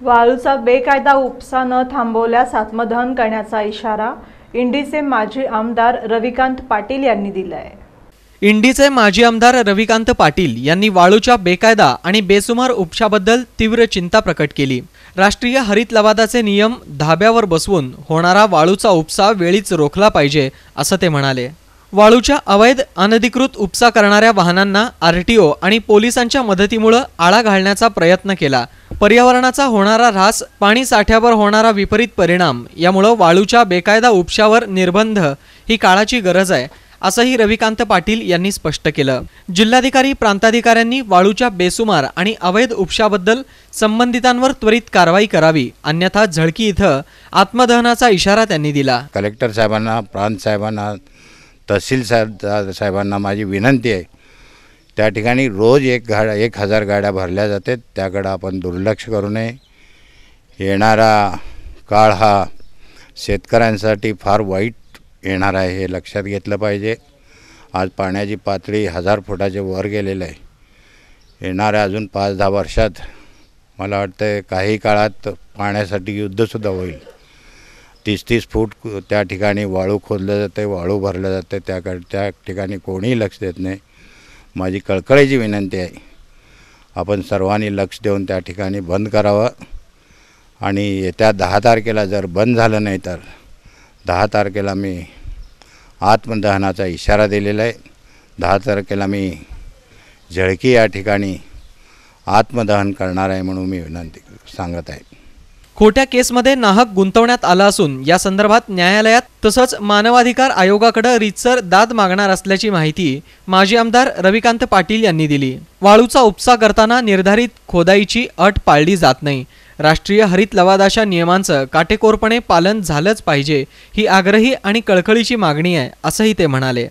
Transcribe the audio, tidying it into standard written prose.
वाळूचा बेकायदा उपसा न थांबवल्यास आत्मदहन करण्याचा इशारा इंडीचे माजी आमदार रविकांत पाटील यांनी दिलाय। इंडीचे माजी आमदार रविकांत पाटील यांनी वाळूच्या बेकायदा आणि बेसुमार उपशाबद्दल तीव्र चिंता प्रकट केली। राष्ट्रीय हरित लवादाचे नियम धाब्यावर बसवून होणारा वाळूचा उपसा वेळीच रोखला पाहिजे असं ते म्हणाले। वाळूच्या अवैध अनधिकृत उपसा करणाऱ्या वाहनांना आरटीओ आणि पोलिसांच्या मदतीमुळे आळा घालण्याचा प्रयत्न केला। पर्यावरणाचा होणारा ऱ्हास, पाणी साठ्यावर होणारा विपरीत परिणाम यामुळे वाळूच्या बेकायदा उपशावर निर्बंध ही काळाची गरज आहे असंही रविकांत पाटील यांनी स्पष्ट केलं। जिल्हाधिकारी प्रांताधिकाऱ्यांनी वाळूच्या बेसुमार आणि अवैध उपशाबद्दल संबंधितांवर त्वरित कारवाई करावी, अन्यथा झळकी इथं आत्मदहनाचा इशारा त्यांनी दिला। कलेक्टर साहेबांना, प्रांत साहेबांना, तहसील साहेबांना माझी विनंती आहे, त्या ठिकाणी रोज 1000 गाड्या भरल्या जाते, त्याकडे आपण दुर्लक्ष करू नये। येणारा काळ हा शेतकऱ्यांसाठी फार वाईट येणार आहे हे लक्षात घेतलं पाहिजे। आज पाण्याची पातळी 1000 फुटाच्या वर गेलेली आहे। येणाऱ्या अजून 5-10 वर्षात मला वाटतं काही काळात पाण्यासाठी युद्धसुद्धा होईल। 30-30 फूट त्या ठिकाणी वाळू खोदलं जाते, वाळू भरलं जाते, त्या ठिकाणी कोणीही लक्ष देत नाही। माझी कळकळीची विनंती आहे, आपण सर्वांनी लक्ष देऊन त्या ठिकाणी बंद करावं आणि येत्या 10 तारखेला जर बंद झालं नाही तर 10 तारखेला मी आत्मदहनाचा इशारा दिलेला आहे। 10 तारखेला मी झळकी या ठिकाणी आत्मदहन करणार आहे म्हणून मी विनंती सांगत आहे। खोट्या केसमध्ये नाहक गुंतवण्यात आलं असून या संदर्भात न्यायालयात तसंच मानवाधिकार आयोगाकडे रीतसर दाद मागणार असल्याची माहिती माजी आमदार रविकांत पाटील यांनी दिली। वाळूचा उपसा करताना निर्धारित खोदाईची अट पाळली जात नाही। राष्ट्रीय हरित लवादाच्या नियमांचं काटेकोरपणे पालन झालंच पाहिजे ही आग्रही आणि कळकळीची मागणी आहे असंही ते म्हणाले।